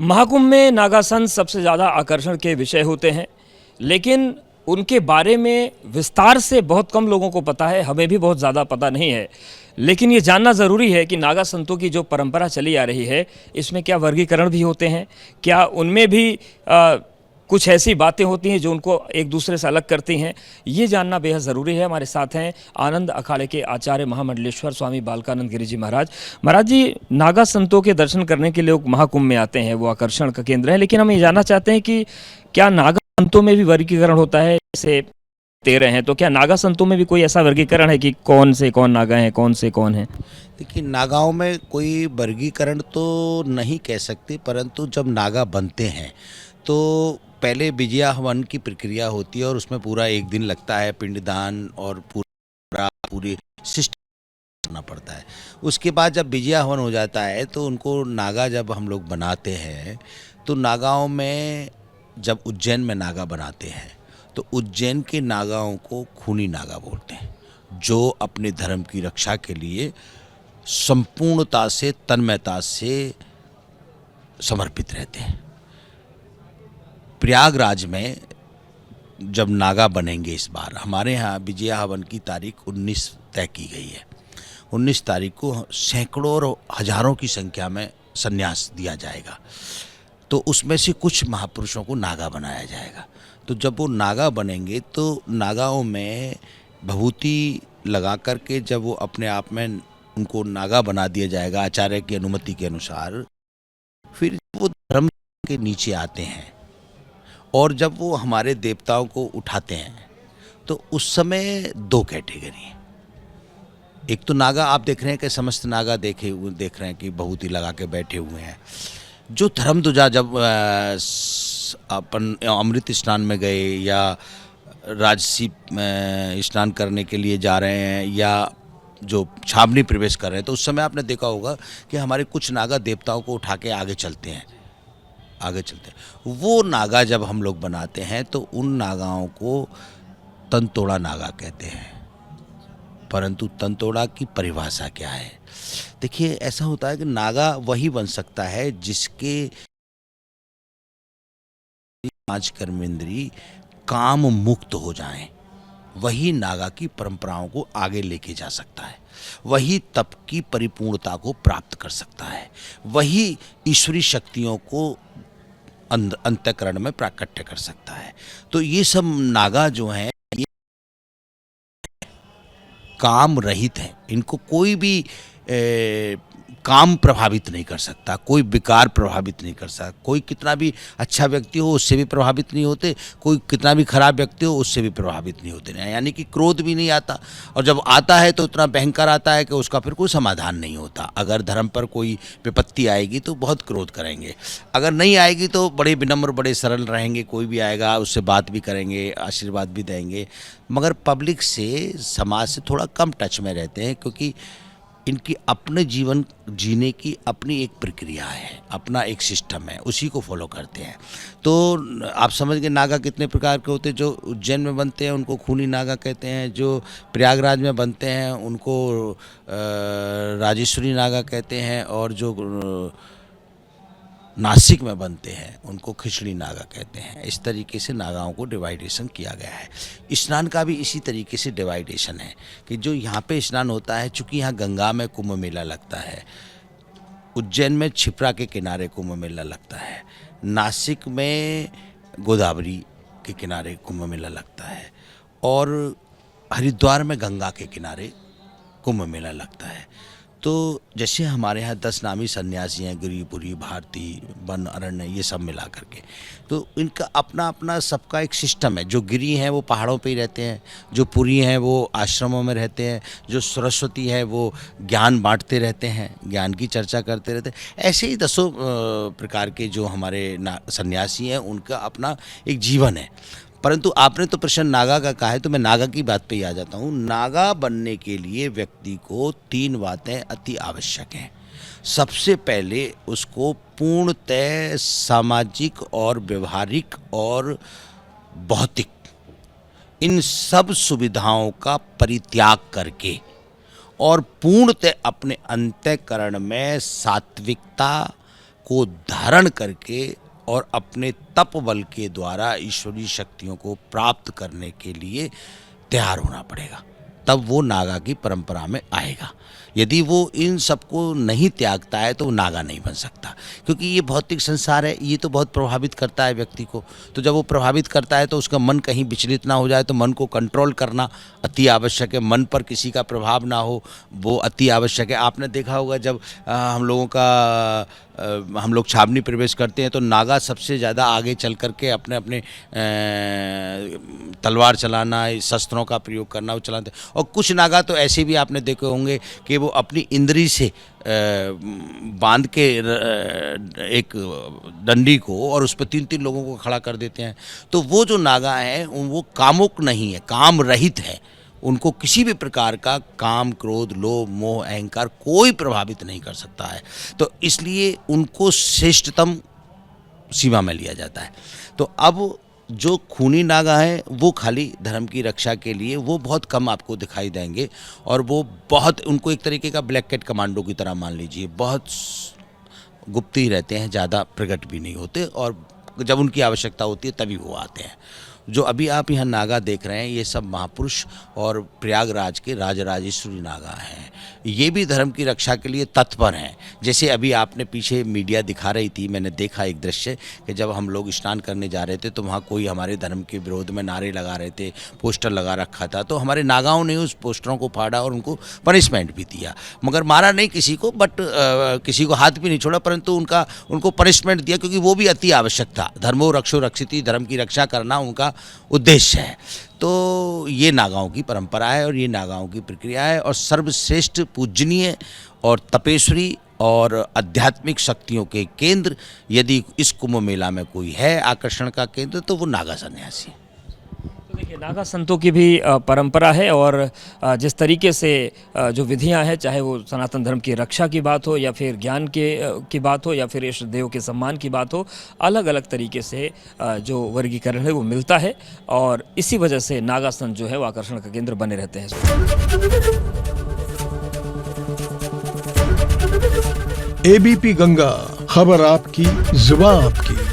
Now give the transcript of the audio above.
महाकुंभ में नागा संत सबसे ज़्यादा आकर्षण के विषय होते हैं, लेकिन उनके बारे में विस्तार से बहुत कम लोगों को पता है। हमें भी बहुत ज़्यादा पता नहीं है, लेकिन ये जानना ज़रूरी है कि नागा संतों की जो परंपरा चली आ रही है, इसमें क्या वर्गीकरण भी होते हैं, क्या उनमें भी कुछ ऐसी बातें होती हैं जो उनको एक दूसरे से अलग करती हैं। ये जानना बेहद ज़रूरी है। हमारे साथ हैं आनंद अखाड़े के आचार्य महामंडलेश्वर स्वामी बालकानंद गिरी जी महाराज। महाराज जी, नागा संतों के दर्शन करने के लिए लोग महाकुंभ में आते हैं, वो आकर्षण का केंद्र है, लेकिन हम ये जानना चाहते हैं कि क्या नागा संतों में भी वर्गीकरण होता है? जैसे 13 हैं, तो क्या नागा संतों में भी कोई ऐसा वर्गीकरण है कि कौन से कौन नागा हैं, कौन से कौन हैं? देखिए, नागाओं में कोई वर्गीकरण तो नहीं कह सकते, परंतु जब नागा बनते हैं तो पहले विजया हवन की प्रक्रिया होती है और उसमें पूरा एक दिन लगता है, पिंडदान और पूरी सिस्टम करना पड़ता है। उसके बाद जब विजया हवन हो जाता है तो उनको नागा जब हम लोग बनाते हैं तो नागाओं में जब उज्जैन में नागा बनाते हैं तो उज्जैन के नागाओं को खूनी नागा बोलते हैं, जो अपने धर्म की रक्षा के लिए संपूर्णता से, तन्मयता से समर्पित रहते हैं। प्रयागराज में जब नागा बनेंगे, इस बार हमारे यहाँ विजया हवन की तारीख 19 तय की गई है। 19 तारीख को सैकड़ों और हजारों की संख्या में संन्यास दिया जाएगा, तो उसमें से कुछ महापुरुषों को नागा बनाया जाएगा। तो जब वो नागा बनेंगे तो नागाओं में भभूति लगा करके जब वो अपने आप में उनको नागा बना दिया जाएगा आचार्य की अनुमति के अनुसार, फिर वो धर्म के नीचे आते हैं और जब वो हमारे देवताओं को उठाते हैं तो उस समय दो कैटेगरी हैं। एक तो नागा आप देख रहे हैं कि समस्त नागा देख रहे हैं कि भभूति लगा के बैठे हुए हैं। जो धर्म ध्वजा जब अपन अमृत स्नान में गए या राजसी स्नान करने के लिए जा रहे हैं या जो छावनी प्रवेश कर रहे हैं, तो उस समय आपने देखा होगा कि हमारे कुछ नागा देवताओं को उठा के आगे चलते हैं। वो नागा जब हम लोग बनाते हैं तो उन नागाओं को तनतोड़ा नागा कहते हैं। परंतु तनतोड़ा की परिभाषा क्या है? देखिए, ऐसा होता है कि नागा वही बन सकता है जिसके पांच कर्मेंद्री काम मुक्त हो जाएं। वही नागा की परंपराओं को आगे लेके जा सकता है, वही तप की परिपूर्णता को प्राप्त कर सकता है, वही ईश्वरी शक्तियों को अंतःकरण में प्राकट्य कर सकता है। तो ये सब नागा जो हैं ये काम रहित हैं, इनको कोई भी काम प्रभावित नहीं कर सकता, कोई विकार प्रभावित नहीं कर सकता। कोई कितना भी अच्छा व्यक्ति हो उससे भी प्रभावित नहीं होते, कोई कितना भी खराब व्यक्ति हो उससे भी प्रभावित नहीं होते। यानी कि क्रोध भी नहीं आता, और जब आता है तो इतना भयंकर आता है कि उसका फिर कोई समाधान नहीं होता। अगर धर्म पर कोई विपत्ति आएगी तो बहुत क्रोध करेंगे, अगर नहीं आएगी तो बड़े विनम्र, बड़े सरल रहेंगे। कोई भी आएगा उससे बात भी करेंगे, आशीर्वाद भी देंगे, मगर पब्लिक से, समाज से थोड़ा कम टच में रहते हैं, क्योंकि इनकी अपने जीवन जीने की अपनी एक प्रक्रिया है, अपना एक सिस्टम है, उसी को फॉलो करते हैं। तो आप समझ गए नागा कितने प्रकार के होते हैं। जो उज्जैन में बनते हैं उनको खूनी नागा कहते हैं, जो प्रयागराज में बनते हैं उनको राजेश्वरी नागा कहते हैं, और जो नासिक में बनते हैं उनको खिचड़ी नागा कहते हैं। इस तरीके से नागाओं को डिवाइडेशन किया गया है। स्नान का भी इसी तरीके से डिवाइडेशन है कि जो यहाँ पे स्नान होता है, चूँकि यहाँ गंगा में कुंभ मेला लगता है, उज्जैन में क्षिप्रा के किनारे कुंभ मेला लगता है, नासिक में गोदावरी के किनारे कुंभ मेला लगता है, और हरिद्वार में गंगा के किनारे कुंभ मेला लगता है। तो जैसे हमारे यहाँ 10 नामी सन्यासी हैं, गिरिपुरी, भारती, वन, अरण्य, ये सब मिला करके, तो इनका अपना अपना सबका एक सिस्टम है। जो गिरी हैं वो पहाड़ों पे ही रहते हैं, जो पुरी हैं वो आश्रमों में रहते हैं, जो सरस्वती है वो ज्ञान बांटते रहते हैं, ज्ञान की चर्चा करते रहते हैं। ऐसे ही 10 प्रकार के जो हमारे सन्यासी हैं उनका अपना एक जीवन है। परंतु आपने तो प्रश्न नागा का कहा है, तो मैं नागा की बात पे ही आ जाता हूँ। नागा बनने के लिए व्यक्ति को 3 बातें अति आवश्यक हैं। सबसे पहले उसको पूर्णतः सामाजिक और व्यवहारिक और भौतिक इन सब सुविधाओं का परित्याग करके और पूर्णतः अपने अंतःकरण में सात्विकता को धारण करके और अपने तप बल के द्वारा ईश्वरीय शक्तियों को प्राप्त करने के लिए तैयार होना पड़ेगा, तब वो नागा की परंपरा में आएगा। यदि वो इन सबको नहीं त्यागता है तो वो नागा नहीं बन सकता, क्योंकि ये भौतिक संसार है, ये तो बहुत प्रभावित करता है व्यक्ति को। तो जब वो प्रभावित करता है तो उसका मन कहीं विचलित ना हो जाए, तो मन को कंट्रोल करना अति आवश्यक है। मन पर किसी का प्रभाव ना हो, वो अति आवश्यक है। आपने देखा होगा जब हम लोग छावनी प्रवेश करते हैं तो नागा सबसे ज़्यादा आगे चल करके अपने अपने तलवार चलाना, शस्त्रों का प्रयोग करना वो चलाते हैं। और कुछ नागा तो ऐसे भी आपने देखे होंगे कि वो अपनी इंद्री से बांध के एक डंडी को और उस पर 3-3 लोगों को खड़ा कर देते हैं। तो वो जो नागा हैं वो कामुक नहीं है, काम रहित है। उनको किसी भी प्रकार का काम, क्रोध, लोभ, मोह, अहंकार कोई प्रभावित नहीं कर सकता है। तो इसलिए उनको श्रेष्ठतम सीमा में लिया जाता है। तो अब जो खूनी नागा हैं वो खाली धर्म की रक्षा के लिए वो बहुत कम आपको दिखाई देंगे, और वो बहुत, उनको एक तरीके का ब्लैक कैट कमांडो की तरह मान लीजिए, बहुत गुप्त ही रहते हैं, ज़्यादा प्रकट भी नहीं होते, और जब उनकी आवश्यकता होती है तभी वो आते हैं। जो अभी आप यहाँ नागा देख रहे हैं ये सब महापुरुष और प्रयागराज के राजराजेश्वरी नागा हैं। ये भी धर्म की रक्षा के लिए तत्पर हैं। जैसे अभी आपने पीछे मीडिया दिखा रही थी, मैंने देखा एक दृश्य कि जब हम लोग स्नान करने जा रहे थे तो वहाँ कोई हमारे धर्म के विरोध में नारे लगा रहे थे, पोस्टर लगा रखा था। तो हमारे नागाओं ने उस पोस्टरों को फाड़ा और उनको पनिशमेंट भी दिया, मगर मारा नहीं किसी को, बट किसी को हाथ भी नहीं छोड़ा, परंतु उनको पनिशमेंट दिया, क्योंकि वो भी अति आवश्यक था। धर्मो रक्षो रक्षिति, धर्म की रक्षा करना उनका उद्देश्य है। तो ये नागाओं की परंपरा है और ये नागाओं की प्रक्रिया है, और सर्वश्रेष्ठ, पूजनीय और तपेश्वरी और आध्यात्मिक शक्तियों के केंद्र यदि इस कुंभ मेला में कोई है आकर्षण का केंद्र तो वो नागा सन्यासी है। तो देखिए, नागा संतों की भी परंपरा है, और जिस तरीके से जो विधियां हैं, चाहे वो सनातन धर्म की रक्षा की बात हो या फिर ज्ञान की बात हो या फिर इष्ट देव के सम्मान की बात हो, अलग अलग तरीके से जो वर्गीकरण है वो मिलता है, और इसी वजह से नागा संत जो है वो आकर्षण का केंद्र बने रहते हैं। एबीपी गंगा, खबर आपकी, जुबान आपकी।